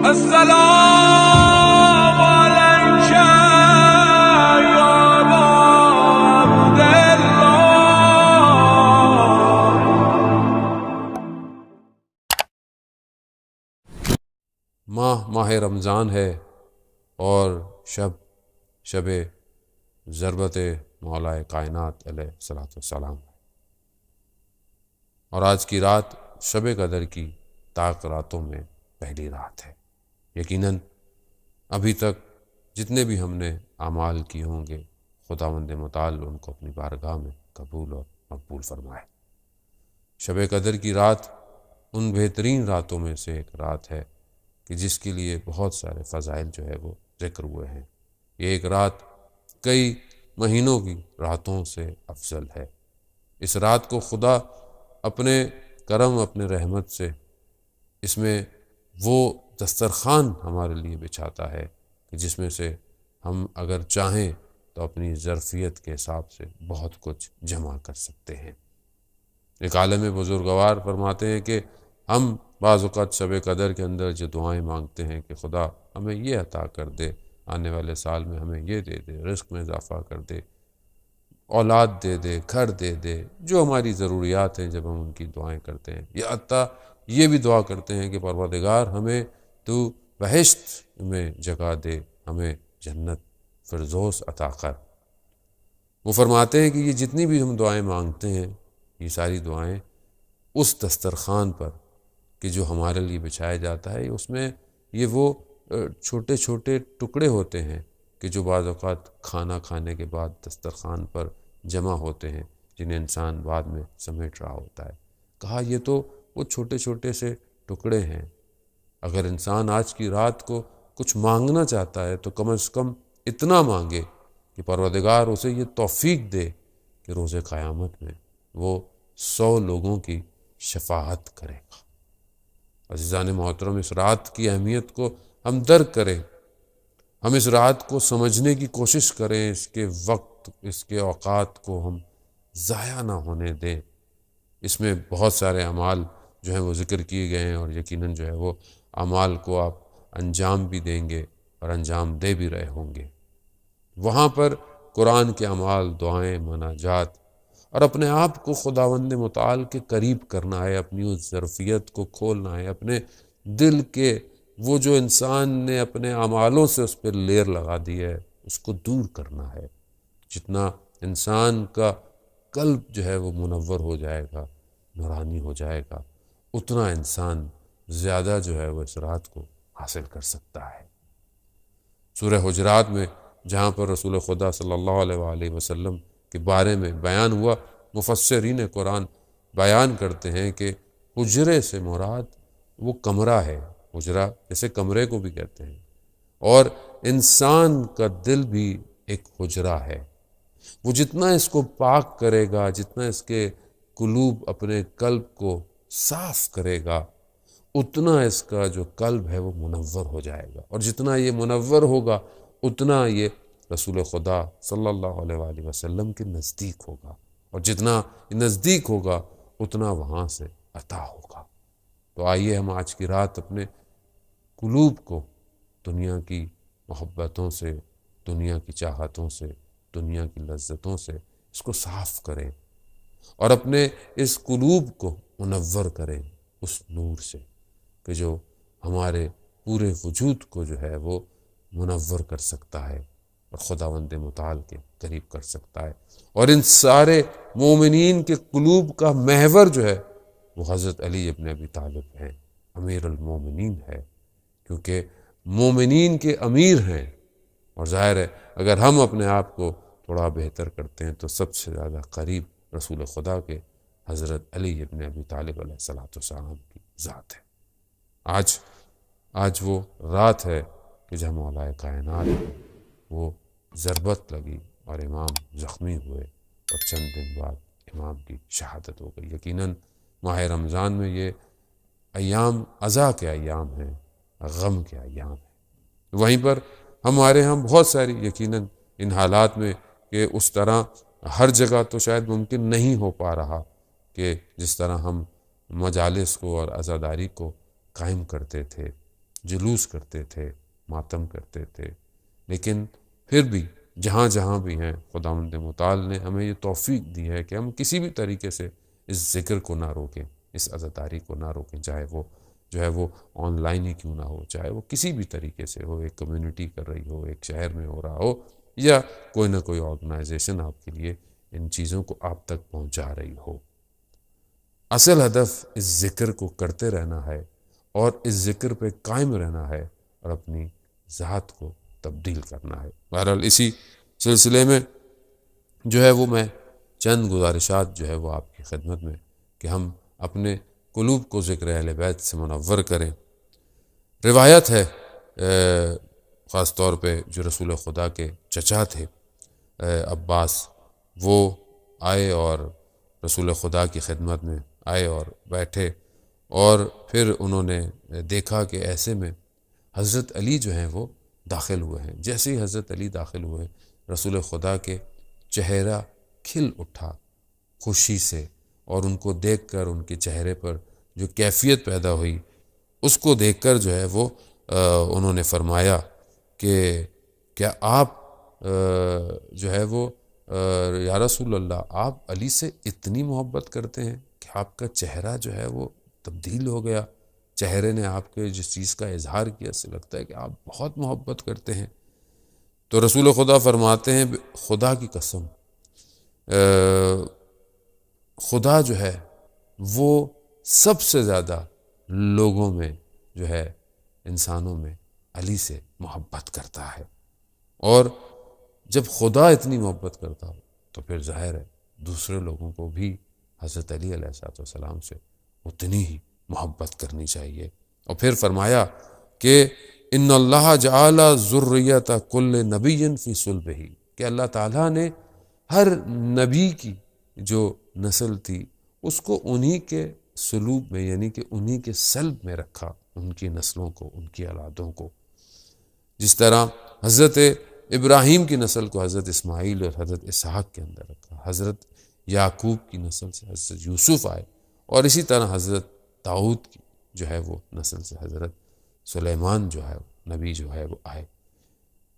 السلام علیک یا ابا عبداللہ. ماہ رمضان ہے اور شب ضربت مولا کائنات علیہ الصلوۃ والسلام، اور آج کی رات شب قدر کی طاق راتوں میں پہلی رات ہے. یقیناً ابھی تک جتنے بھی ہم نے اعمال کیے ہوں گے، خداوند متعال ان کو اپنی بارگاہ میں قبول اور مقبول فرمائے. شب قدر کی رات ان بہترین راتوں میں سے ایک رات ہے کہ جس کے لیے بہت سارے فضائل جو ہے وہ ذکر ہوئے ہیں. یہ ایک رات کئی مہینوں کی راتوں سے افضل ہے. اس رات کو خدا اپنے کرم، اپنے رحمت سے اس میں وہ دسترخوان ہمارے لیے بچھاتا ہے کہ جس میں سے ہم اگر چاہیں تو اپنی ظرفیت کے حساب سے بہت کچھ جمع کر سکتے ہیں. ایک عالم بزرگوار فرماتے ہیں کہ ہم بعض اوقات شب قدر کے اندر جو دعائیں مانگتے ہیں کہ خدا ہمیں یہ عطا کر دے، آنے والے سال میں ہمیں یہ دے دے، رزق میں اضافہ کر دے، اولاد دے دے، گھر دے دے، جو ہماری ضروریات ہیں، جب ہم ان کی دعائیں کرتے ہیں یا حتیٰ یہ بھی دعا کرتے ہیں کہ پروردگار ہمیں تو بہشت میں جگہ دے، ہمیں جنت فردوس عطا کر. وہ فرماتے ہیں کہ یہ جتنی بھی ہم دعائیں مانگتے ہیں، یہ ساری دعائیں اس دسترخوان پر کہ جو ہمارے لیے بچھایا جاتا ہے، اس میں یہ وہ چھوٹے چھوٹے ٹکڑے ہوتے ہیں کہ جو بعض اوقات کھانا کھانے کے بعد دسترخوان پر جمع ہوتے ہیں، جنہیں انسان بعد میں سمیٹ رہا ہوتا ہے. کہا یہ تو وہ چھوٹے چھوٹے سے ٹکڑے ہیں. اگر انسان آج کی رات کو کچھ مانگنا چاہتا ہے تو کم از کم اتنا مانگے کہ پروردگار اسے یہ توفیق دے کہ روز قیامت میں وہ 100 لوگوں کی شفاعت کرے گا. عزیزان محترم، اس رات کی اہمیت کو ہم درک کریں، ہم اس رات کو سمجھنے کی کوشش کریں، اس کے وقت، اس کے اوقات کو ہم ضائع نہ ہونے دیں. اس میں بہت سارے اعمال جو ہیں وہ ذکر کیے گئے ہیں، اور یقیناً جو ہے وہ اعمال کو آپ انجام بھی دیں گے اور انجام دے بھی رہے ہوں گے. وہاں پر قرآن کے اعمال، دعائیں، مناجات اور اپنے آپ کو خداوند متعال کے قریب کرنا ہے، اپنی اس ظرفیت کو کھولنا ہے، اپنے دل کے وہ جو انسان نے اپنے اعمالوں سے اس پہ لیر لگا دی ہے اس کو دور کرنا ہے. جتنا انسان کا قلب جو ہے وہ منور ہو جائے گا، نورانی ہو جائے گا، اتنا انسان زیادہ جو ہے وہ اس رات کو حاصل کر سکتا ہے. سورہ حجرات میں جہاں پر رسول خدا صلی اللہ علیہ وآلہ وسلم کے بارے میں بیان ہوا، مفسرین قرآن بیان کرتے ہیں کہ حجرے سے مراد وہ کمرہ ہے. حجرہ جیسے کمرے کو بھی کہتے ہیں، اور انسان کا دل بھی ایک حجرہ ہے. وہ جتنا اس کو پاک کرے گا، جتنا اس کے قلوب اپنے قلب کو صاف کرے گا، اتنا اس کا جو قلب ہے وہ منور ہو جائے گا، اور جتنا یہ منور ہوگا اتنا یہ رسول خدا صلی اللہ علیہ وآلہ وسلم کے نزدیک ہوگا، اور جتنا نزدیک ہوگا اتنا وہاں سے عطا ہوگا. تو آئیے ہم آج کی رات اپنے قلوب کو دنیا کی محبتوں سے، دنیا کی چاہتوں سے، دنیا کی لذتوں سے اس کو صاف کریں، اور اپنے اس قلوب کو منور کریں اس نور سے کہ جو ہمارے پورے وجود کو جو ہے وہ منور کر سکتا ہے اور خداوند متعال کے قریب کر سکتا ہے. اور ان سارے مومنین کے قلوب کا محور جو ہے وہ حضرت علی ابن ابی طالب ہیں، امیر المومنین ہے، کیونکہ مومنین کے امیر ہیں. اور ظاہر ہے اگر ہم اپنے آپ کو تھوڑا بہتر کرتے ہیں تو سب سے زیادہ قریب رسول خدا کے حضرت علی ابن ابی طالب علیہ الصلوۃ والسلام کی ذات ہے. آج وہ رات ہے کہ جب مولا کائنات وہ ضربت لگی اور امام زخمی ہوئے، اور چند دن بعد امام کی شہادت ہو گئی. یقیناً ماہ رمضان میں یہ ایام عزا کے ایام ہیں، غم کے ایام ہیں. وہیں پر ہمارے ہاں بہت ساری یقیناً ان حالات میں کہ اس طرح ہر جگہ تو شاید ممکن نہیں ہو پا رہا کہ جس طرح ہم مجالس کو اور عزاداری کو قائم کرتے تھے. جلوس کرتے تھے، ماتم کرتے تھے، لیکن پھر بھی جہاں جہاں بھی ہیں خداوند متعال نے ہمیں یہ توفیق دی ہے کہ ہم کسی بھی طریقے سے اس ذکر کو نہ روکیں، اس عزاداری کو نہ روکیں، چاہے وہ جو ہے وہ آن لائن ہی کیوں نہ ہو، چاہے وہ کسی بھی طریقے سے ہو، ایک کمیونٹی کر رہی ہو، ایک شہر میں ہو رہا ہو، یا کوئی نہ کوئی آرگنائزیشن آپ کے لیے ان چیزوں کو آپ تک پہنچا رہی ہو۔ اصل ہدف اس ذکر کو کرتے رہنا ہے اور اس ذکر پہ قائم رہنا ہے اور اپنی ذات کو تبدیل کرنا ہے۔ بہرحال اسی سلسلے میں جو ہے وہ میں چند گزارشات جو ہے وہ آپ کی خدمت میں کہ ہم اپنے قلوب کو ذکر اہل بیت سے منور کریں۔ روایت ہے خاص طور پہ جو رسول خدا کے چچا تھے عباس، وہ آئے اور رسول خدا کی خدمت میں آئے اور بیٹھے، اور پھر انہوں نے دیکھا کہ ایسے میں حضرت علی جو ہیں وہ داخل ہوئے ہیں۔ جیسے ہی حضرت علی داخل ہوئے، رسول خدا کے چہرہ کھل اٹھا خوشی سے، اور ان کو دیکھ کر ان کے چہرے پر جو کیفیت پیدا ہوئی اس کو دیکھ کر جو ہے وہ انہوں نے فرمایا کہ کیا آپ جو ہے وہ یا رسول اللہ آپ علی سے اتنی محبت کرتے ہیں کہ آپ کا چہرہ جو ہے وہ تبدیل ہو گیا، چہرے نے آپ کے جس چیز کا اظہار کیا اس سے لگتا ہے کہ آپ بہت محبت کرتے ہیں۔ تو رسول خدا فرماتے ہیں خدا کی قسم، خدا جو ہے وہ سب سے زیادہ لوگوں میں جو ہے انسانوں میں علی سے محبت کرتا ہے، اور جب خدا اتنی محبت کرتا ہو تو پھر ظاہر ہے دوسرے لوگوں کو بھی حضرت علی علیہ السلام سے اتنی ہی محبت کرنی چاہیے۔ اور پھر فرمایا کہ ان اللہ جعل ذریۃ کل نبی فی صلبہ، کہ اللہ تعالیٰ نے ہر نبی کی جو نسل تھی اس کو انہی کے سلوب میں، یعنی کہ انہی کے سلب میں رکھا، ان کی نسلوں کو، ان کی اولادوں کو۔ جس طرح حضرت ابراہیم کی نسل کو حضرت اسماعیل اور حضرت اسحاق کے اندر رکھا، حضرت یعقوب کی نسل سے حضرت یوسف آئے، اور اسی طرح حضرت داؤد کی جو ہے وہ نسل سے حضرت سلیمان جو ہے نبی جو ہے وہ آئے۔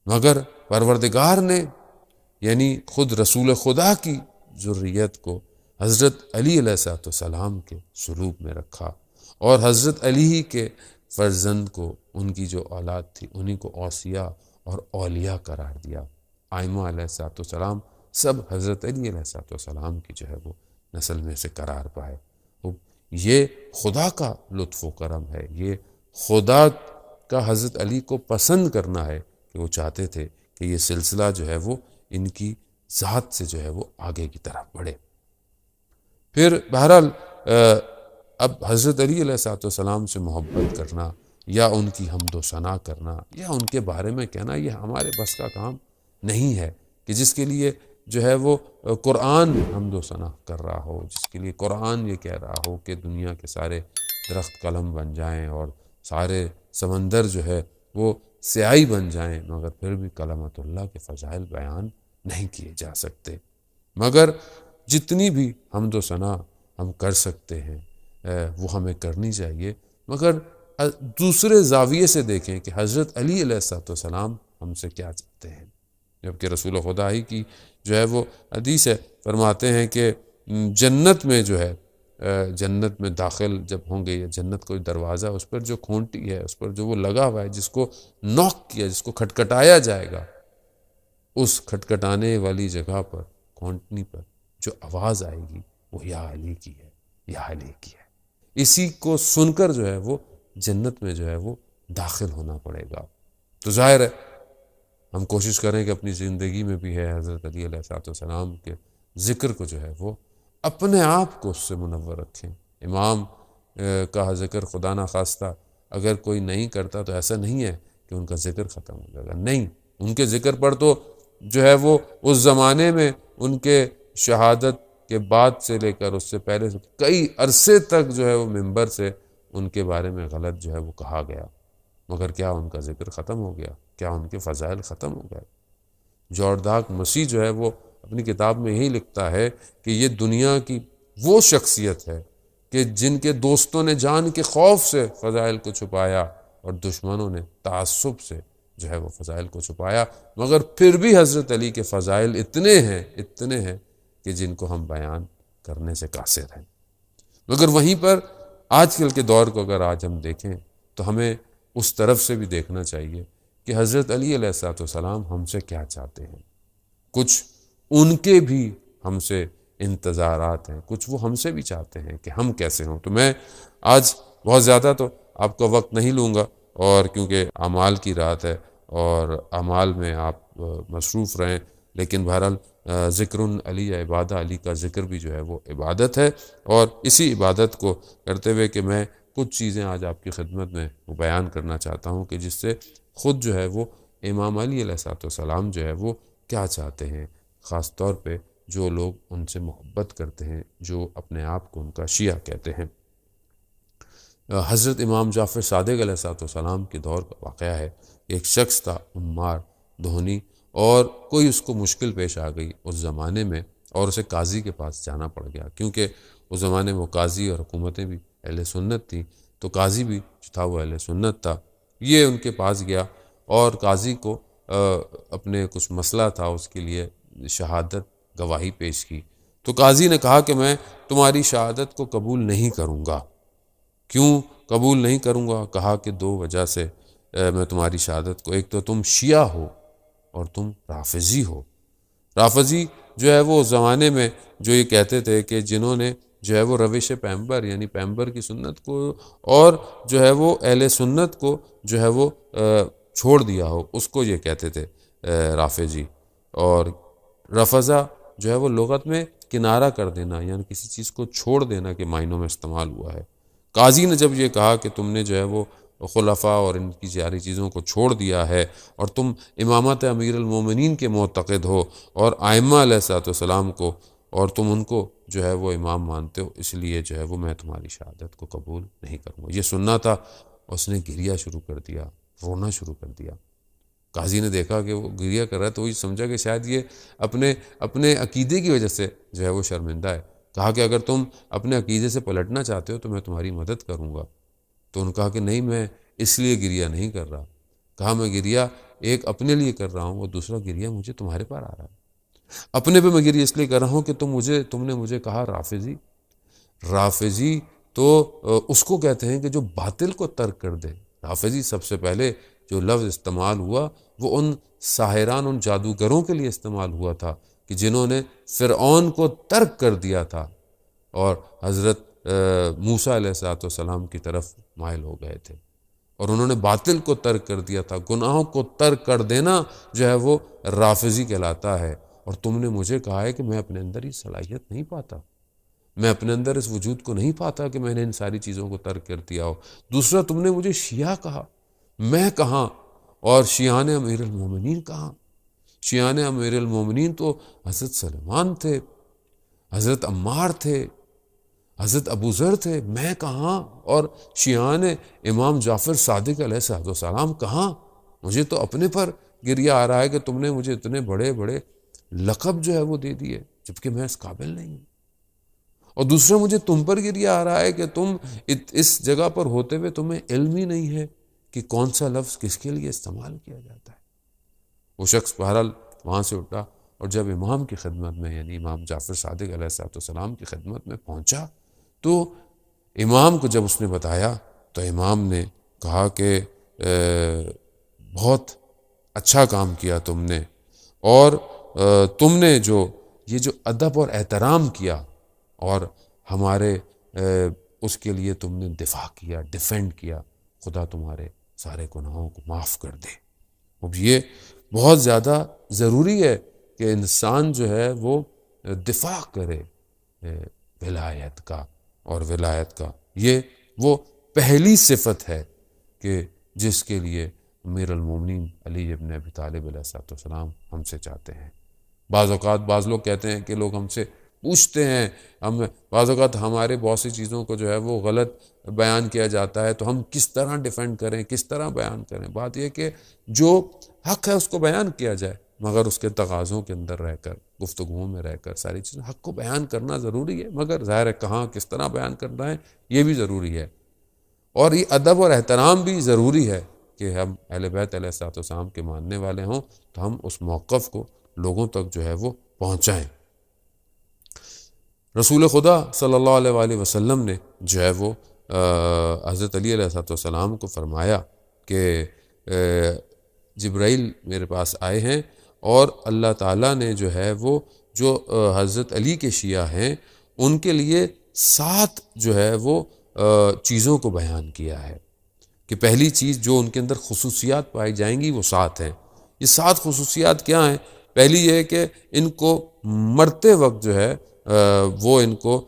مگر پروردگار نے یعنی خود رسول خدا کی ذریت کو حضرت علی علیہ السلام کے سلوب میں رکھا، اور حضرت علی ہی کے فرزند کو، ان کی جو اولاد تھی انہی کو اوصیاء اور اولیاء قرار دیا۔ آئمہ علیہ السلام سب حضرت علی علیہ السلام کی جو ہے وہ نسل میں سے قرار پائے۔ یہ خدا کا لطف و کرم ہے، یہ خدا کا حضرت علی کو پسند کرنا ہے کہ وہ چاہتے تھے کہ یہ سلسلہ جو ہے وہ ان کی ذات سے جو ہے وہ آگے کی طرف بڑھے۔ پھر بہرحال اب حضرت علی علیہ السلام سے محبت کرنا یا ان کی حمد و ثنا کرنا یا ان کے بارے میں کہنا، یہ ہمارے بس کا کام نہیں ہے کہ جس کے لیے جو ہے وہ قرآن حمد و ثنا کر رہا ہو، جس کے لیے قرآن یہ کہہ رہا ہو کہ دنیا کے سارے درخت قلم بن جائیں اور سارے سمندر جو ہے وہ سیاہی بن جائیں، مگر پھر بھی کلمت اللہ کے فضائل بیان نہیں کیے جا سکتے۔ مگر جتنی بھی حمد و ثنا ہم کر سکتے ہیں وہ ہمیں کرنی چاہیے، مگر دوسرے زاویے سے دیکھیں کہ حضرت علی علیہ السلام ہم سے کیا چاہتے ہیں۔ جبکہ رسول خدا ہی کی جو ہے وہ حدیث ہے، فرماتے ہیں کہ جنت میں جو ہے جنت میں داخل جب ہوں گے، یا جنت کوئی دروازہ اس پر جو کھونٹی ہے، اس پر جو وہ لگا ہوا ہے، جس کو نوک کیا، جس کو کھٹکھٹایا جائے گا، اس کھٹکھٹانے والی جگہ پر، کھونٹنی پر جو آواز آئے گی وہ یا علی کی ہے، یا علی کی ہے۔ اسی کو سن کر جو ہے وہ جنت میں جو ہے وہ داخل ہونا پڑے گا۔ تو ظاہر ہے ہم کوشش کریں کہ اپنی زندگی میں بھی ہے حضرت علی علیہ السلام کے ذکر کو جو ہے وہ اپنے آپ کو اس سے منور رکھیں۔ امام کا ذکر خدا نہ خواستہ اگر کوئی نہیں کرتا تو ایسا نہیں ہے کہ ان کا ذکر ختم ہو جائے گا، نہیں، ان کے ذکر پر تو جو ہے وہ اس زمانے میں ان کے شہادت کے بعد سے لے کر اس سے پہلے سے کئی عرصے تک جو ہے وہ منبر سے ان کے بارے میں غلط جو ہے وہ کہا گیا، مگر کیا ان کا ذکر ختم ہو گیا؟ کیا ان کے فضائل ختم ہو گئے؟ جارج ڈاک مسیح جو ہے وہ اپنی کتاب میں یہی لکھتا ہے کہ یہ دنیا کی وہ شخصیت ہے کہ جن کے دوستوں نے جان کے خوف سے فضائل کو چھپایا، اور دشمنوں نے تعصب سے جو ہے وہ فضائل کو چھپایا، مگر پھر بھی حضرت علی کے فضائل اتنے ہیں کہ جن کو ہم بیان کرنے سے قاصر ہیں۔ مگر وہیں پر آج کل کے دور کو اگر آج ہم دیکھیں تو ہمیں اس طرف سے بھی دیکھنا چاہیے کہ حضرت علی علیہ السلام ہم سے کیا چاہتے ہیں۔ کچھ ان کے بھی ہم سے انتظارات ہیں، کچھ وہ ہم سے بھی چاہتے ہیں کہ ہم کیسے ہوں۔ تو میں آج بہت زیادہ تو آپ کا وقت نہیں لوں گا، اور کیونکہ اعمال کی رات ہے اور اعمال میں آپ مصروف رہیں، لیکن بہرحال ذکر علی یا عبادہ علی کا ذکر بھی جو ہے وہ عبادت ہے، اور اسی عبادت کو کرتے ہوئے کہ میں کچھ چیزیں آج آپ کی خدمت میں وہ بیان کرنا چاہتا ہوں کہ جس سے خود جو ہے وہ امام علی علیہ السلام جو ہے وہ کیا چاہتے ہیں، خاص طور پہ جو لوگ ان سے محبت کرتے ہیں، جو اپنے آپ کو ان کا شیعہ کہتے ہیں۔ حضرت امام جعفر صادق علیہ السلام کے دور کا واقعہ ہے، ایک شخص تھا عمار دھونی، اور کوئی اس کو مشکل پیش آ گئی اس زمانے میں، اور اسے قاضی کے پاس جانا پڑ گیا، کیونکہ اس زمانے میں وہ قاضی اور حکومتیں بھی اہل سنت تھیں، تو قاضی بھی جو تھا وہ اہل سنت تھا۔ یہ ان کے پاس گیا اور قاضی کو اپنے کچھ مسئلہ تھا، اس کے لیے شہادت گواہی پیش کی، تو قاضی نے کہا کہ میں تمہاری شہادت کو قبول نہیں کروں گا۔ کیوں قبول نہیں کروں گا؟ کہا کہ دو وجہ سے میں تمہاری شہادت کو، ایک تو تم شیعہ ہو اور تم رافضی ہو۔ رافضی جو ہے وہ اس زمانے میں جو یہ کہتے تھے کہ جنہوں نے جو ہے وہ روش پیمبر یعنی پیمبر کی سنت کو اور جو ہے وہ اہل سنت کو جو ہے وہ چھوڑ دیا ہو، اس کو یہ کہتے تھے رافضی۔ اور رفضہ جو ہے وہ لغت میں کنارہ کر دینا، یعنی کسی چیز کو چھوڑ دینا کے معنوں میں استعمال ہوا ہے۔ قاضی نے جب یہ کہا کہ تم نے جو ہے وہ خلفاء اور ان کی ساری چیزوں کو چھوڑ دیا ہے اور تم امامت امیر المومنین کے معتقد ہو اور ائمہ علیہ السلام کو، اور تم ان کو جو ہے وہ امام مانتے ہو، اس لیے جو ہے وہ میں تمہاری شہادت کو قبول نہیں کروں گا۔ یہ سننا تھا، اس نے گریہ شروع کر دیا، رونا شروع کر دیا۔ قاضی نے دیکھا کہ وہ گریہ کر رہا ہے تو وہی سمجھا کہ شاید یہ اپنے عقیدے کی وجہ سے جو ہے وہ شرمندہ ہے۔ کہا کہ اگر تم اپنے عقیدے سے پلٹنا چاہتے ہو تو میں تمہاری مدد کروں گا۔ تو انہوں نے کہا کہ نہیں، میں اس لیے گریہ نہیں کر رہا۔ کہا میں گریہ ایک اپنے لیے کر رہا ہوں، وہ دوسرا گریہ مجھے تمہارے پر آ رہا ہے۔ اپنے پہ میں گریہ اس لیے کر رہا ہوں کہ تم نے مجھے کہا رافضی تو اس کو کہتے ہیں کہ جو باطل کو ترک کر دے۔ رافضی سب سے پہلے جو لفظ استعمال ہوا وہ ان ساحران، ان جادوگروں کے لیے استعمال ہوا تھا کہ جنہوں نے فرعون کو ترک کر دیا تھا اور حضرت موسیٰ علیہ السلام کی طرف مائل ہو گئے تھے، اور انہوں نے باطل کو ترک کر دیا تھا۔ گناہوں کو ترک کر دینا جو ہے وہ رافضی کہلاتا ہے۔ اور تم نے مجھے کہا ہے کہ میں اپنے اندر یہ صلاحیت نہیں پاتا، میں اپنے اندر اس وجود کو نہیں پاتا کہ میں نے ان ساری چیزوں کو ترک کر دیا ہو۔ دوسرا، تم نے مجھے شیعہ کہا، میں کہاں؟ اور شیعان امیر المومنین کہاں؟ شیعان امیر المومنین تو حضرت سلمان تھے، حضرت عمار تھے، حضرت ابو ذر تھے، میں کہاں؟ اور شیعان امام جعفر صادق علیہ السلام کہاں؟ مجھے تو اپنے پر گریہ آ رہا ہے کہ تم نے مجھے اتنے بڑے بڑے لقب جو ہے وہ دے دیے جبکہ میں اس قابل نہیں ہوں۔ اور دوسرا، مجھے تم پر گریہ آ رہا ہے کہ تم اس جگہ پر ہوتے ہوئے تمہیں علم ہی نہیں ہے کہ کون سا لفظ کس کے لیے استعمال کیا جاتا ہے۔ وہ شخص بہرحال وہاں سے اٹھا اور جب امام کی خدمت میں یعنی امام جعفر صادق علیہ السلام کی خدمت میں پہنچا تو امام کو جب اس نے بتایا تو امام نے کہا کہ بہت اچھا کام کیا تم نے، اور تم نے جو ادب اور احترام کیا اور ہمارے اس کے لیے تم نے دفاع کیا، ڈیفینڈ کیا، خدا تمہارے سارے گناہوں کو معاف کر دے۔ اب یہ بہت زیادہ ضروری ہے کہ انسان جو ہے وہ دفاع کرے ولایت کا، اور ولایت کا یہ وہ پہلی صفت ہے کہ جس کے لیے امیر المومنین علی ابن ابی طالب علیہ السلام ہم سے چاہتے ہیں۔ بعض لوگ کہتے ہیں کہ لوگ ہم سے پوچھتے ہیں، بعض اوقات ہمارے بہت سی چیزوں کو جو ہے وہ غلط بیان کیا جاتا ہے تو ہم کس طرح ڈیفینڈ کریں، کس طرح بیان کریں۔ بات یہ کہ جو حق ہے اس کو بیان کیا جائے، مگر اس کے تقاضوں کے اندر رہ کر، گفتگو میں رہ کر ساری چیزیں حق کو بیان کرنا ضروری ہے، مگر ظاہر ہے کہاں کس طرح بیان کرنا ہے یہ بھی ضروری ہے۔ اور یہ ادب اور احترام بھی ضروری ہے کہ ہم اہل بیت علیہ الصلوۃ والسلام کے ماننے والے ہوں تو ہم اس موقف کو لوگوں تک جو ہے وہ پہنچائیں۔ رسول خدا صلی اللہ علیہ وآلہ وسلم نے جو ہے وہ حضرت علی علیہ الصلوۃ والسلام کو فرمایا کہ جبرائیل میرے پاس آئے ہیں اور اللہ تعالیٰ نے جو ہے وہ جو حضرت علی کے شیعہ ہیں ان کے لیے 7 جو ہے وہ چیزوں کو بیان کیا ہے کہ پہلی چیز جو ان کے اندر خصوصیات پائی جائیں گی وہ 7 ہیں۔ یہ 7 خصوصیات کیا ہیں؟ پہلی یہ ہے کہ ان کو مرتے وقت جو ہے وہ ان کو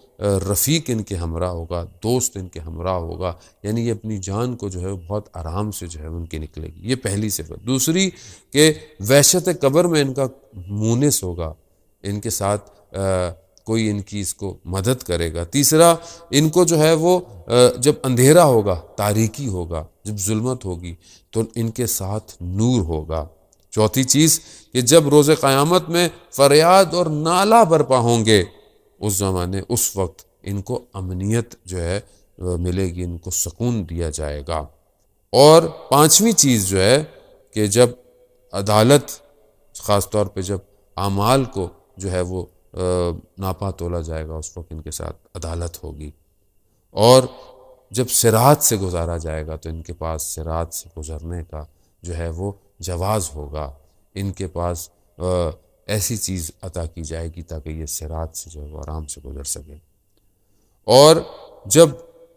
رفیق ان کے ہمراہ ہوگا، دوست ان کے ہمراہ ہوگا، یعنی یہ اپنی جان کو جو ہے بہت آرام سے جو ہے ان کی نکلے گی، یہ پہلی صفت۔ دوسری کہ وحشت قبر میں ان کا مونس ہوگا، ان کے ساتھ کوئی ان کی اس کو مدد کرے گا۔ تیسرا ان کو جو ہے وہ جب اندھیرا ہوگا، تاریکی ہوگا، جب ظلمت ہوگی تو ان کے ساتھ نور ہوگا۔ چوتھی چیز کہ جب روز قیامت میں فریاد اور نالہ برپا ہوں گے اس زمانے اس وقت ان کو امنیت جو ہے ملے گی، ان کو سکون دیا جائے گا۔ اور 5ویں چیز جو ہے کہ جب عدالت، خاص طور پہ جب اعمال کو جو ہے وہ ناپا تولا جائے گا اس وقت ان کے ساتھ عدالت ہوگی۔ اور جب صراط سے گزارا جائے گا تو ان کے پاس صراط سے گزرنے کا جو ہے وہ جواز ہوگا، ان کے پاس ایسی چیز عطا کی جائے گی تاکہ یہ صراط سے جو ہے وہ آرام سے گزر سکے۔ اور جب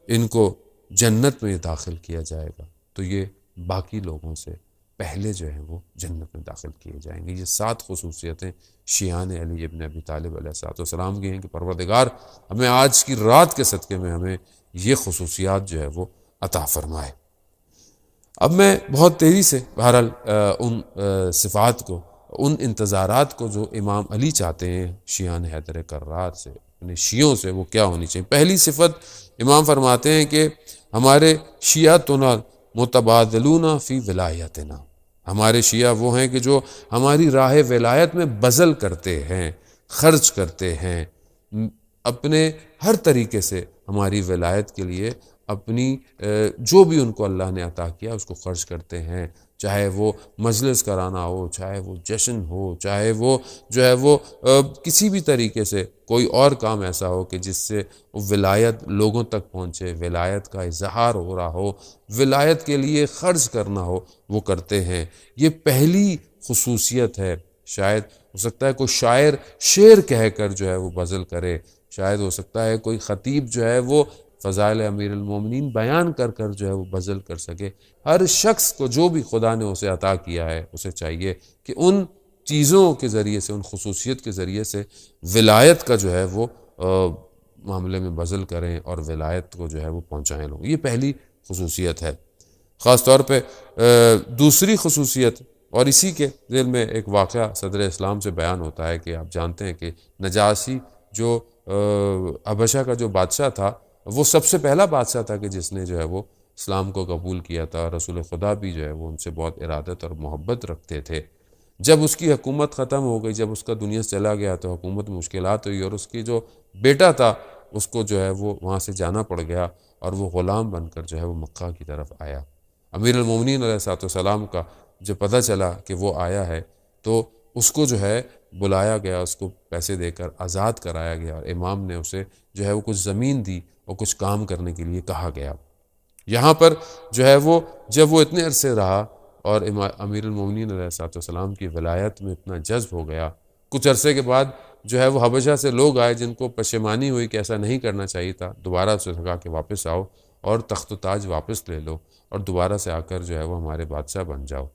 ان کو جنت میں داخل کیا جائے گا تو یہ باقی لوگوں سے پہلے جو ہیں وہ جنت میں داخل کیے جائیں گے۔ یہ 7 خصوصیتیں شیعان علی ابن ابی طالب علیہ السلام کی ہیں کہ پروردگار ہمیں آج کی رات کے صدقے میں ہمیں یہ خصوصیات جو ہے وہ عطا فرمائے۔ اب میں بہت تیزی سے بہرحال ان صفات کو، ان انتظارات کو جو امام علی چاہتے ہیں شیعان حیدر کرار سے، اپنے شیعوں سے، وہ کیا ہونی چاہیے۔ پہلی صفت امام فرماتے ہیں کہ ہمارے شیعتنا متبادلون فی ولایتنا، ہمارے شیعہ وہ ہیں کہ جو ہماری راہ ولایت میں بذل کرتے ہیں، خرچ کرتے ہیں، اپنے ہر طریقے سے ہماری ولایت کے لیے اپنی جو بھی ان کو اللہ نے عطا کیا اس کو خرچ کرتے ہیں، چاہے وہ مجلس کرانا ہو، چاہے وہ جشن ہو، چاہے وہ جو ہے وہ کسی بھی طریقے سے کوئی اور کام ایسا ہو کہ جس سے ولایت لوگوں تک پہنچے، ولایت کا اظہار ہو رہا ہو، ولایت کے لیے خرچ کرنا ہو، وہ کرتے ہیں۔ یہ پہلی خصوصیت ہے۔ شاید ہو سکتا ہے کوئی شاعر شعر کہہ کر جو ہے وہ بذل کرے، شاید ہو سکتا ہے کوئی خطیب جو ہے وہ فضائل امیر المومنین بیان کر کر جو ہے وہ بذل کر سکے۔ ہر شخص کو جو بھی خدا نے اسے عطا کیا ہے اسے چاہیے کہ ان چیزوں کے ذریعے سے، ان خصوصیت کے ذریعے سے ولایت کا جو ہے وہ معاملے میں بذل کریں اور ولایت کو جو ہے وہ پہنچائیں لوگ۔ یہ پہلی خصوصیت ہے۔ خاص طور پہ دوسری خصوصیت، اور اسی کے ذیل میں ایک واقعہ صدر اسلام سے بیان ہوتا ہے کہ آپ جانتے ہیں کہ نجاشی جو حبشہ کا جو بادشاہ تھا وہ سب سے پہلا بادشاہ تھا کہ جس نے جو ہے وہ اسلام کو قبول کیا تھا۔ رسول خدا بھی جو ہے وہ ان سے بہت ارادت اور محبت رکھتے تھے۔ جب اس کی حکومت ختم ہو گئی، جب اس کا دنیا سے چلا گیا تو حکومت میں مشکلات ہوئی، اور اس کی جو بیٹا تھا اس کو جو ہے وہ وہاں سے جانا پڑ گیا اور وہ غلام بن کر جو ہے وہ مکہ کی طرف آیا۔ امیر المومنین علیہ الصلوۃ والسلام کا جب پتہ چلا کہ وہ آیا ہے تو اس کو جو ہے بلایا گیا، اس کو پیسے دے کر آزاد کرایا گیا، اور امام نے اسے جو ہے وہ کچھ زمین دی اور کچھ کام کرنے کے لیے کہا گیا۔ یہاں پر جو ہے وہ جب وہ اتنے عرصے رہا اور امیر المومنین علیہ الصلوۃ والسلام کی ولایت میں اتنا جذب ہو گیا، کچھ عرصے کے بعد جو ہے وہ حبشہ سے لوگ آئے جن کو پشیمانی ہوئی کہ ایسا نہیں کرنا چاہیے تھا، دوبارہ سے کہا کہ واپس آؤ اور تخت و تاج واپس لے لو اور دوبارہ سے آ کر جو ہے وہ ہمارے بادشاہ بن جاؤ۔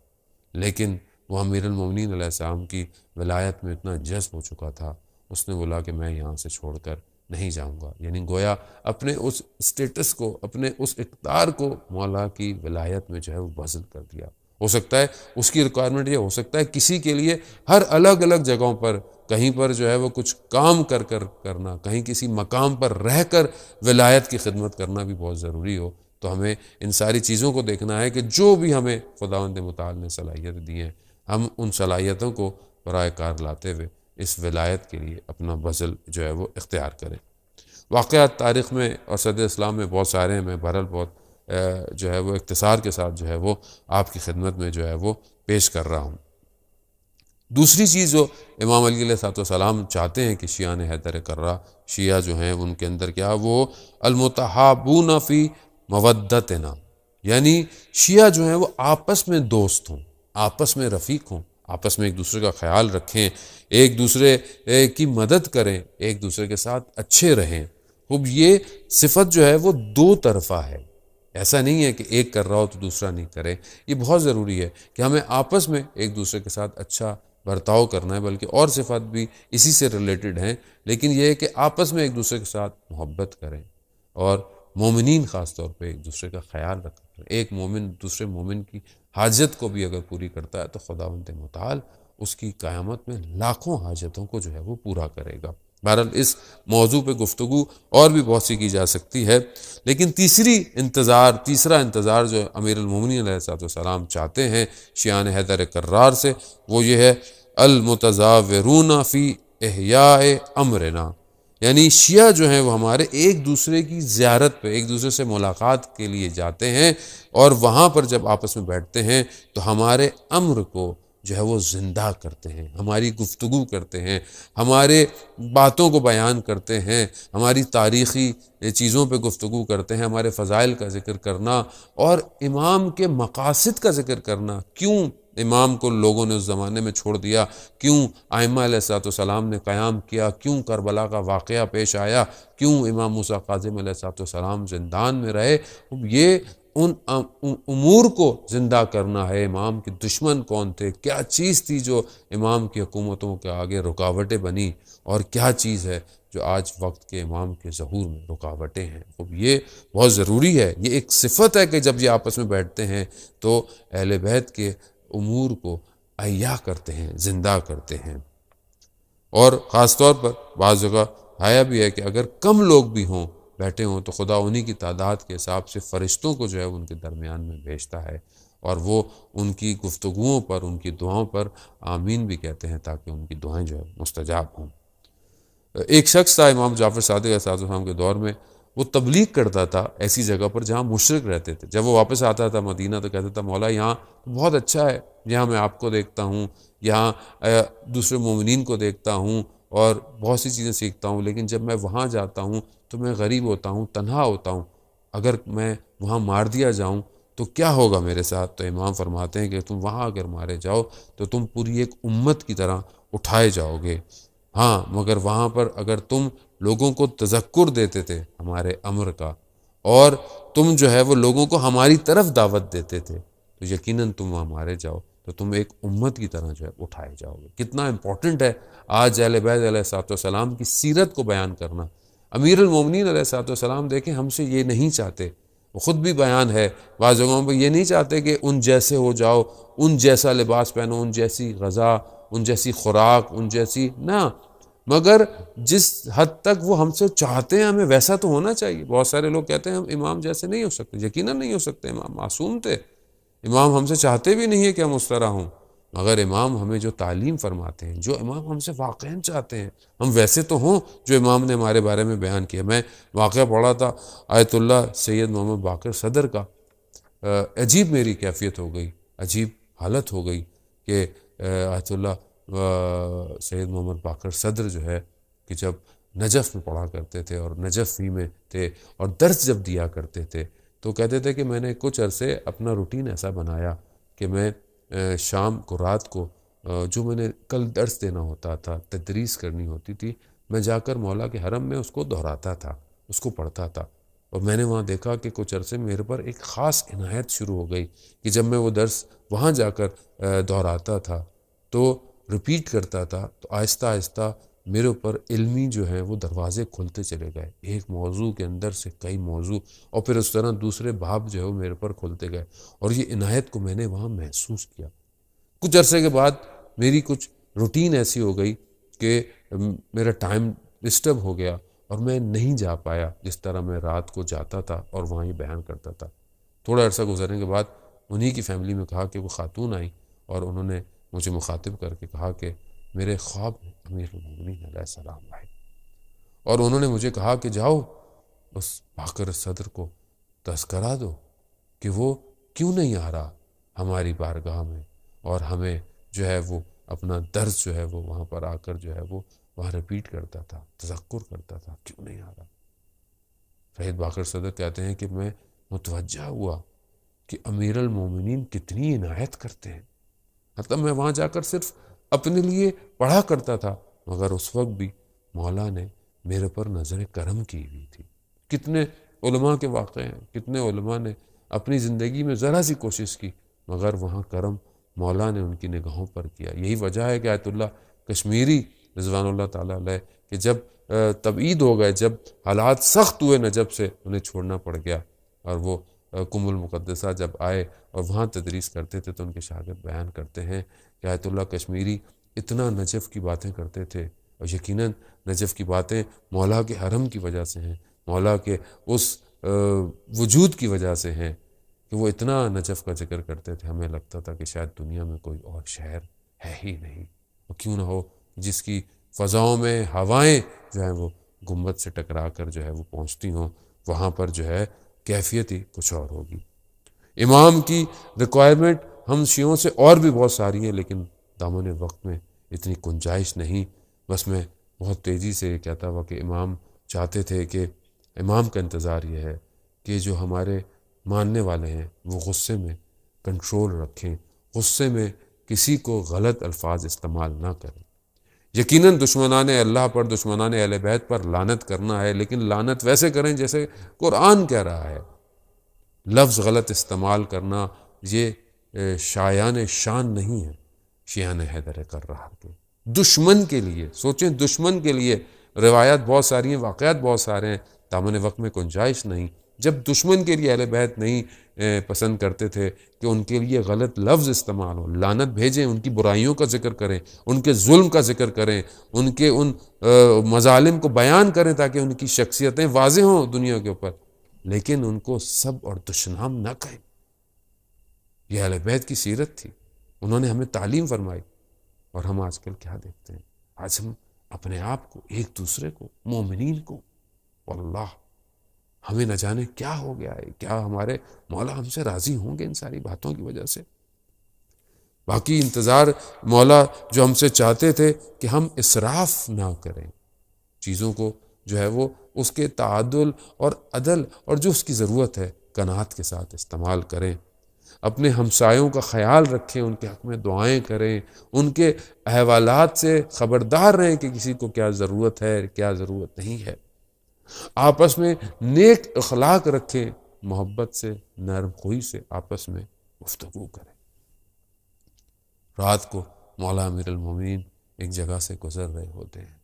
لیکن وہ امیر المومنین علیہ السلام کی ولایت میں اتنا جذب ہو چکا تھا، اس نے بولا کہ میں یہاں سے چھوڑ کر نہیں جاؤں گا، یعنی گویا اپنے اس اسٹیٹس کو، اپنے اس اقتدار کو مولا کی ولایت میں جو ہے وہ بذل کر دیا۔ ہو سکتا ہے اس کی ریکوائرمنٹ یہ ہو سکتا ہے کسی کے لیے ہر الگ الگ جگہوں پر، کہیں پر جو ہے وہ کچھ کام کرنا، کہیں کسی مقام پر رہ کر ولایت کی خدمت کرنا بھی بہت ضروری ہو۔ تو ہمیں ان ساری چیزوں کو دیکھنا ہے کہ جو بھی ہمیں خداوند متعال نے صلاحیت دی ہیں، ہم ان صلاحیتوں کو برائے کار لاتے ہوئے اس ولایت کے لیے اپنا بذل جو ہے وہ اختیار کریں۔ واقعات تاریخ میں اور صدر اسلام میں بہت سارے ہیں، میں بہرحال بہت جو ہے وہ اختصار کے ساتھ جو ہے وہ آپ کی خدمت میں جو ہے وہ پیش کر رہا ہوں۔ دوسری چیز جو امام علی علیہ السلام چاہتے ہیں کہ شیعان حیدر کرہ، شیعہ جو ہیں ان کے اندر کیا، وہ المتحابون فی مودتنا، یعنی شیعہ جو ہیں وہ آپس میں دوست ہوں، آپس میں رفیق ہوں، آپس میں ایک دوسرے کا خیال رکھیں، ایک دوسرے کی مدد کریں، ایک دوسرے کے ساتھ اچھے رہیں۔ اب یہ صفت جو ہے وہ دو طرفہ ہے، ایسا نہیں ہے کہ ایک کر رہا ہو تو دوسرا نہیں کرے۔ یہ بہت ضروری ہے کہ ہمیں آپس میں ایک دوسرے کے ساتھ اچھا برتاؤ کرنا ہے، بلکہ اور صفات بھی اسی سے ریلیٹڈ ہیں، لیکن یہ ہے کہ آپس میں ایک دوسرے کے ساتھ محبت کریں، اور مومنین خاص طور پہ ایک دوسرے کا خیال رکھیں۔ ایک مومن دوسرے مومن کی حاجت کو بھی اگر پوری کرتا ہے تو خداوند متعال اس کی قیامت میں لاکھوں حاجتوں کو جو ہے وہ پورا کرے گا۔ بہرحال اس موضوع پہ گفتگو اور بھی بہت سی کی جا سکتی ہے، لیکن تیسرا انتظار جو امیر المومنین علیہ السلام چاہتے ہیں شیعان حیدر کرار سے، وہ یہ ہے المتظاہرون فی احیاء امرنا، یعنی شیعہ جو ہیں وہ ہمارے ایک دوسرے کی زیارت پہ، ایک دوسرے سے ملاقات کے لیے جاتے ہیں، اور وہاں پر جب آپس میں بیٹھتے ہیں تو ہمارے امر کو جو ہے وہ زندہ کرتے ہیں، ہماری گفتگو کرتے ہیں، ہمارے باتوں کو بیان کرتے ہیں، ہماری تاریخی چیزوں پہ گفتگو کرتے ہیں، ہمارے فضائل کا ذکر کرنا اور امام کے مقاصد کا ذکر کرنا، کیوں امام کو لوگوں نے اس زمانے میں چھوڑ دیا، کیوں ائمہ علیہ السلام نے قیام کیا، کیوں کربلا کا واقعہ پیش آیا، کیوں امام موسیٰ کاظم علیہ السلام زندان میں رہے۔ یہ ان امور کو زندہ کرنا ہے۔ امام کے دشمن کون تھے، کیا چیز تھی جو امام کی حکومتوں کے آگے رکاوٹیں بنی، اور کیا چیز ہے جو آج وقت کے امام کے ظہور میں رکاوٹیں ہیں۔ اب یہ بہت ضروری ہے، یہ ایک صفت ہے کہ جب یہ آپس میں بیٹھتے ہیں تو اہل بیت کے امور کو احیا کرتے ہیں، زندہ کرتے ہیں۔ اور خاص طور پر بعض جگہ آیا بھی ہے کہ اگر کم لوگ بھی ہوں بیٹھے ہوں تو خدا انہی کی تعداد کے حساب سے فرشتوں کو جو ہے ان کے درمیان میں بھیجتا ہے، اور وہ ان کی گفتگوؤں پر، ان کی دعاؤں پر آمین بھی کہتے ہیں تاکہ ان کی دعائیں جو ہے مستجاب ہوں۔ ایک شخص تھا امام جعفر صادق علیہ السلام کے دور میں، وہ تبلیغ کرتا تھا ایسی جگہ پر جہاں مشرک رہتے تھے۔ جب وہ واپس آتا تھا مدینہ تو کہتا تھا مولا یہاں بہت اچھا ہے، یہاں میں آپ کو دیکھتا ہوں، یہاں دوسرے مومنین کو دیکھتا ہوں اور بہت سی چیزیں سیکھتا ہوں، لیکن جب میں وہاں جاتا ہوں تو میں غریب ہوتا ہوں، تنہا ہوتا ہوں، اگر میں وہاں مار دیا جاؤں تو کیا ہوگا میرے ساتھ؟ تو امام فرماتے ہیں کہ تم وہاں اگر مارے جاؤ تو تم پوری ایک امت کی طرح اٹھائے جاؤ گے، ہاں مگر وہاں پر اگر تم لوگوں کو تذکر دیتے تھے ہمارے امر کا، اور تم جو ہے وہ لوگوں کو ہماری طرف دعوت دیتے تھے، تو یقیناً تم وہاں مارے جاؤ تو تم ایک امت کی طرح جو ہے اٹھائے جاؤ گے۔ کتنا امپورٹنٹ ہے آج اہل بیت علیہ السلام کی سیرت کو بیان کرنا۔ امیر المومنین علیہ السلام دیکھیں ہم سے یہ نہیں چاہتے، وہ خود بھی بیان ہے بعض جگہوں پہ، یہ نہیں چاہتے کہ ان جیسے ہو جاؤ، ان جیسا لباس پہنو، ان جیسی غذا، ان جیسی خوراک، ان جیسی نہ، مگر جس حد تک وہ ہم سے چاہتے ہیں ہمیں ویسا تو ہونا چاہیے۔ بہت سارے لوگ کہتے ہیں ہم امام جیسے نہیں ہو سکتے، یقیناً نہیں ہو سکتے، امام معصوم تھے، امام ہم سے چاہتے بھی نہیں ہے کہ ہم اس طرح ہوں، مگر امام ہمیں جو تعلیم فرماتے ہیں، جو امام ہم سے واقعاً چاہتے ہیں ہم ویسے تو ہوں جو امام نے ہمارے بارے میں بیان کیا۔ میں واقعہ پڑھا تھا آیت اللہ سید محمد باقر صدر کا، عجیب میری کیفیت ہو گئی، عجیب حالت ہو گئی کہ آیت اللہ سید محمد باقر صدر جو ہے کہ جب نجف میں پڑھا کرتے تھے اور نجف ہی میں تھے اور درس جب دیا کرتے تھے تو کہتے تھے کہ میں نے کچھ عرصے اپنا روٹین ایسا بنایا کہ میں شام کو، رات کو جو میں نے کل درس دینا ہوتا تھا، تدریس کرنی ہوتی تھی، میں جا کر مولا کے حرم میں اس کو دہراتا تھا، اس کو پڑھتا تھا، اور میں نے وہاں دیکھا کہ کچھ عرصے میرے پر ایک خاص عنایت شروع ہو گئی کہ جب میں وہ درس وہاں جا کر دہراتا تھا تو ریپیٹ کرتا تھا تو آہستہ آہستہ میرے اوپر علمی جو ہیں وہ دروازے کھلتے چلے گئے، ایک موضوع کے اندر سے کئی موضوع، اور پھر اس طرح دوسرے باب جو ہے وہ میرے پر کھلتے گئے، اور یہ عنایت کو میں نے وہاں محسوس کیا۔ کچھ عرصے کے بعد میری کچھ روٹین ایسی ہو گئی کہ میرا ٹائم ڈسٹرب ہو گیا اور میں نہیں جا پایا جس طرح میں رات کو جاتا تھا اور وہاں ہی بیان کرتا تھا۔ تھوڑا عرصہ گزرنے کے بعد انہی کی فیملی میں کہا کہ وہ خاتون آئی اور انہوں نے مجھے مخاطب کر کے کہا کہ میرے خواب میں امیر المومنین علیہ السلام آئے، اور انہوں نے مجھے کہا کہ جاؤ اس باقر صدر کو تذکرہ دو، کہ وہ کیوں نہیں آ رہا ہماری بارگاہ میں اور ہمیں جو ہے وہ اپنا درس جو ہے وہ وہاں پر آ کر جو ہے وہ وہاں ریپیٹ کرتا تھا، تذکر کرتا تھا، کیوں نہیں آ رہا؟ شہید باقر صدر کہتے ہیں کہ میں متوجہ ہوا کہ امیر المومنین کتنی عنایت کرتے ہیں، مطلب میں وہاں جا کر صرف اپنے لیے پڑھا کرتا تھا، مگر اس وقت بھی مولا نے میرے پر نظر کرم کی ہوئی تھی۔ کتنے علماء کے واقعے ہیں، کتنے علماء نے اپنی زندگی میں ذرا سی کوشش کی، مگر وہاں کرم مولا نے ان کی نگاہوں پر کیا۔ یہی وجہ ہے کہ آیت اللہ کشمیری رضوان اللہ تعالیٰ علیہ کہ جب تبعید ہو گئے، جب حالات سخت ہوئے نجف سے، انہیں چھوڑنا پڑ گیا، اور وہ قم المقدسہ جب آئے اور وہاں تدریس کرتے تھے تو ان کے شاگرد بیان کرتے ہیں کہ آیت اللہ کشمیری اتنا نجف کی باتیں کرتے تھے، اور یقیناً نجف کی باتیں مولا کے حرم کی وجہ سے ہیں، مولا کے اس وجود کی وجہ سے ہیں کہ وہ اتنا نجف کا ذکر کرتے تھے، ہمیں لگتا تھا کہ شاید دنیا میں کوئی اور شہر ہے ہی نہیں، اور کیوں نہ ہو جس کی فضاؤں میں ہوائیں جو ہیں وہ گنبد سے ٹکرا کر جو ہے وہ پہنچتی ہوں، وہاں پر جو ہے کیفیت ہی کچھ اور ہوگی۔ امام کی ریکوائرمنٹ ہم شیعوں سے اور بھی بہت ساری ہیں، لیکن دامن وقت میں اتنی گنجائش نہیں۔ بس میں بہت تیزی سے یہ کہتا ہوا کہ امام چاہتے تھے کہ امام کا انتظار یہ ہے کہ جو ہمارے ماننے والے ہیں وہ غصے میں کنٹرول رکھیں، غصے میں کسی کو غلط الفاظ استعمال نہ کریں۔ یقیناً دشمنان اللہ پر، دشمنان اہل بیت پر لعنت کرنا ہے، لیکن لعنت ویسے کریں جیسے قرآن کہہ رہا ہے۔ لفظ غلط استعمال کرنا یہ شایان شان نہیں ہے شیعان حیدر کرار کے۔ دشمن کے لیے سوچیں، دشمن کے لیے روایات بہت ساری ہیں، واقعات بہت سارے ہیں، دامن وقت میں گنجائش نہیں۔ جب دشمن کے لیے اہل بیت نہیں پسند کرتے تھے کہ ان کے لیے غلط لفظ استعمال ہو، لعنت بھیجیں، ان کی برائیوں کا ذکر کریں، ان کے ظلم کا ذکر کریں، ان کے ان مظالم کو بیان کریں تاکہ ان کی شخصیتیں واضح ہوں دنیا کے اوپر، لیکن ان کو سب اور دشنام نہ کہیں۔ یہ اہل بیت کی سیرت تھی، انہوں نے ہمیں تعلیم فرمائی۔ اور ہم آج کل کیا دیکھتے ہیں؟ آج ہم اپنے آپ کو، ایک دوسرے کو، مومنین کو، واللہ ہمیں نہ جانے کیا ہو گیا ہے، کیا ہمارے مولا ہم سے راضی ہوں گے ان ساری باتوں کی وجہ سے؟ باقی انتظار مولا جو ہم سے چاہتے تھے کہ ہم اسراف نہ کریں، چیزوں کو جو ہے وہ اس کے تعادل اور عدل اور جو اس کی ضرورت ہے قناعت کے ساتھ استعمال کریں، اپنے ہمسایوں کا خیال رکھیں، ان کے حق میں دعائیں کریں، ان کے احوالات سے خبردار رہیں کہ کسی کو کیا ضرورت ہے، کیا ضرورت نہیں ہے، آپس میں نیک اخلاق رکھیں، محبت سے، نرم خوئی سے آپس میں گفتگو کریں۔ رات کو مولا امیر المومنین ایک جگہ سے گزر رہے ہوتے ہیں،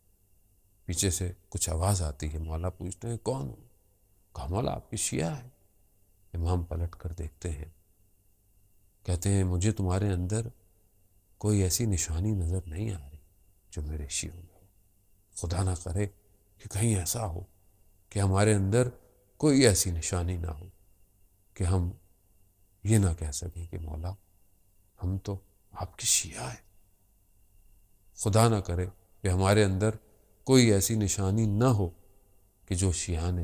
پیچھے سے کچھ آواز آتی ہے، مولا پوچھتے ہیں کون ہو؟ کہا مولا آپ کی شیعہ ہے۔ امام پلٹ کر دیکھتے ہیں، کہتے ہیں مجھے تمہارے اندر کوئی ایسی نشانی نظر نہیں آ رہی جو میرے شیعوں میں ہو، خدا نہ کرے کہ کہیں ایسا ہو کہ ہمارے اندر کوئی ایسی نشانی نہ ہو کہ ہم یہ نہ کہہ سکیں کہ مولا ہم تو آپ کی شیعہ ہیں۔ خدا نہ کرے کہ ہمارے اندر کوئی ایسی نشانی نہ ہو کہ جو شیعان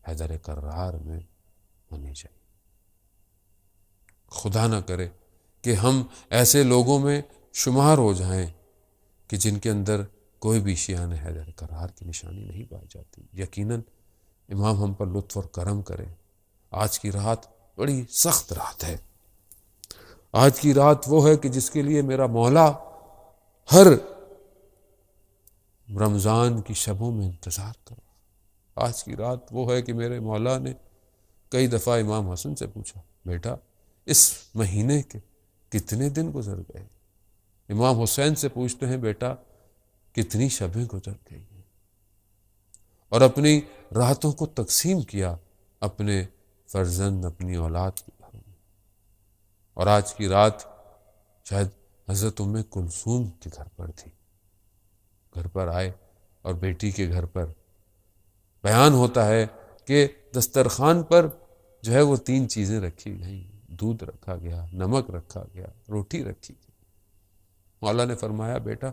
حیدر کرار میں ہونی چاہیے۔ خدا نہ کرے کہ ہم ایسے لوگوں میں شمار ہو جائیں کہ جن کے اندر کوئی بھی شیعان حیدر کرار کی نشانی نہیں پائی جاتی۔ یقیناً امام ہم پر لطف اور کرم کرے۔ آج کی رات بڑی سخت رات ہے، آج کی رات وہ ہے کہ جس کے لیے میرا مولا ہر رمضان کی شبوں میں انتظار کر رہا۔ آج کی رات وہ ہے کہ میرے مولا نے کئی دفعہ امام حسن سے پوچھا بیٹا اس مہینے کے کتنے دن گزر گئے؟ امام حسین سے پوچھتے ہیں بیٹا کتنی شبیں گزر گئی ہیں؟ اور اپنی راتوں کو تقسیم کیا اپنے فرزند، اپنی اولاد کے گھروں میں۔ اور آج کی رات شاید حضرت ام کلثوم کے گھر پر تھی، گھر پر آئے اور بیٹی کے گھر پر بیان ہوتا ہے کہ دسترخوان پر جو ہے وہ 3 چیزیں رکھی گئیں، دودھ رکھا گیا، نمک رکھا گیا، روٹی رکھی گئی۔ مولا نے فرمایا بیٹا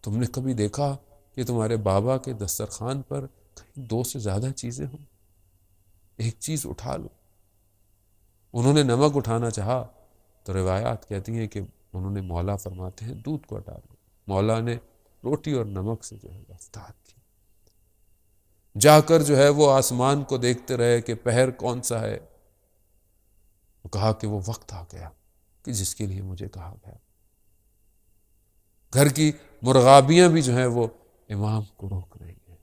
تم نے کبھی دیکھا کہ تمہارے بابا کے دسترخوان پر کہیں 2 سے زیادہ چیزیں ہوں؟ ایک چیز اٹھا لو۔ انہوں نے نمک اٹھانا چاہا تو روایات کہتی ہیں کہ انہوں نے مولا فرماتے ہیں دودھ کو ہٹا دو، مولا نے روٹی اور نمک سے جو ہے رفتار کی، جا کر جو ہے وہ آسمان کو دیکھتے رہے کہ پہر کون سا ہے، وہ کہا کہ وہ وقت آ گیا کہ جس کے لیے مجھے کہا گیا۔ گھر کی مرغابیاں بھی جو ہیں وہ امام کو روک رہی ہیں،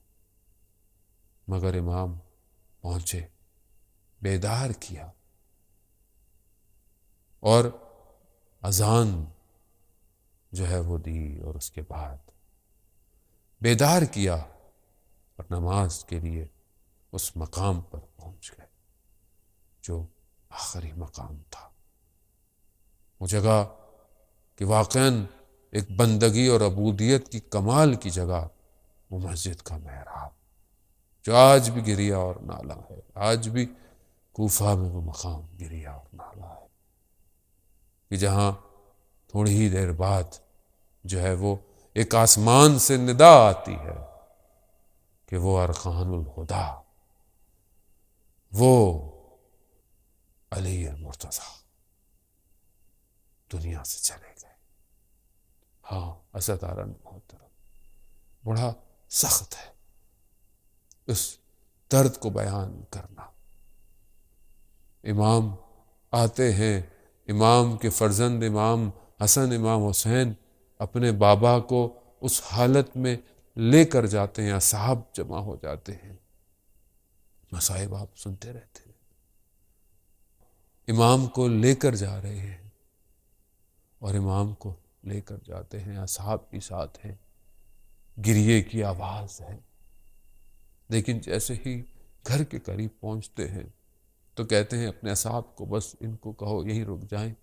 مگر امام پہنچے، بیدار کیا اور اذان جو ہے وہ دی، اور اس کے بعد بیدار کیا اور نماز کے لیے اس مقام پر پہنچ گئے جو آخری مقام تھا، وہ جگہ کہ واقعاً ایک بندگی اور عبودیت کی کمال کی جگہ، وہ مسجد کا محراب جو آج بھی گریا اور نالا ہے، آج بھی کوفہ میں وہ مقام گریا اور نالا ہے کہ جہاں تھوڑی ہی دیر بعد جو ہے وہ ایک آسمان سے ندا آتی ہے کہ وہ ارکان الہدیٰ، وہ علی المرتضیٰ دنیا سے چلے گئے۔ ہاں اسد عالم محترم، بڑا سخت ہے اس درد کو بیان کرنا۔ امام آتے ہیں، امام کے فرزند امام حسن امام حسین اپنے بابا کو اس حالت میں لے کر جاتے ہیں، اصحاب جمع ہو جاتے ہیں، مصائب آپ سنتے رہتے ہیں، امام کو لے کر جا رہے ہیں اور امام کو لے کر جاتے ہیں، اصحاب بھی ساتھ ہیں، گریے کی آواز ہے، لیکن جیسے ہی گھر کے قریب پہنچتے ہیں تو کہتے ہیں اپنے اصحاب کو بس ان کو کہو یہیں رک جائیں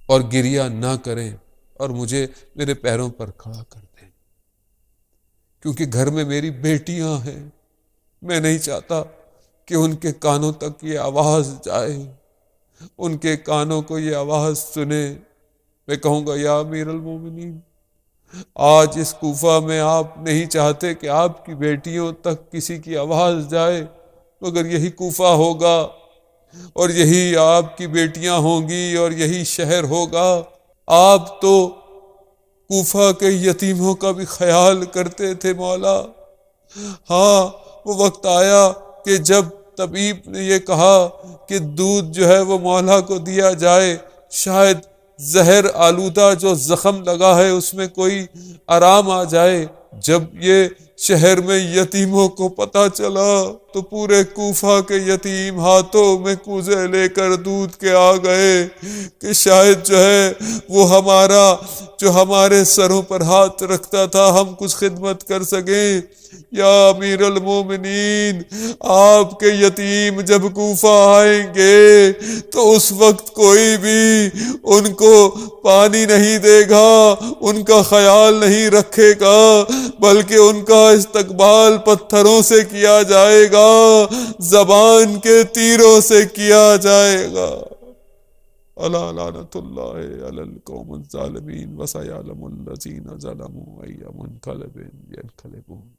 اور گریہ نہ کریں اور مجھے میرے پیروں پر کھڑا کر دیں، کیونکہ گھر میں میری بیٹیاں ہیں، میں نہیں چاہتا کہ ان کے کانوں تک یہ آواز جائے، ان کے کانوں کو یہ آواز سنے۔ میں کہوں گا یا امیر المومنین، آج اس کوفہ میں آپ نہیں چاہتے کہ آپ کی بیٹیوں تک کسی کی آواز جائے، مگر یہی کوفہ ہوگا اور یہی آپ کی بیٹیاں ہوں گی اور یہی شہر ہوگا۔ آپ تو کوفہ کے یتیموں کا بھی خیال کرتے تھے مولا۔ ہاں وہ وقت آیا کہ جب طبیب نے یہ کہا کہ دودھ جو ہے وہ مولا کو دیا جائے، شاید زہر آلودہ جو زخم لگا ہے اس میں کوئی آرام آ جائے۔ جب یہ شہر میں یتیموں کو پتہ چلا تو پورے کوفہ کے یتیم ہاتھوں میں کوزے لے کر دودھ کے آ گئے کہ شاید جو ہے وہ ہمارا جو ہمارے سروں پر ہاتھ رکھتا تھا ہم کچھ خدمت کر سکیں۔ یا امیر المومنین، آپ کے یتیم جب کوفہ آئیں گے تو اس وقت کوئی بھی ان کو پانی نہیں دے گا، ان کا خیال نہیں رکھے گا، بلکہ ان کا استقبال پتھروں سے کیا جائے گا، زبان کے تیروں سے کیا جائے گا۔ الا لعنت اللہ علی القوم الظالمین وسیعلم الذین ظلموا ای منقلب ینقلبون۔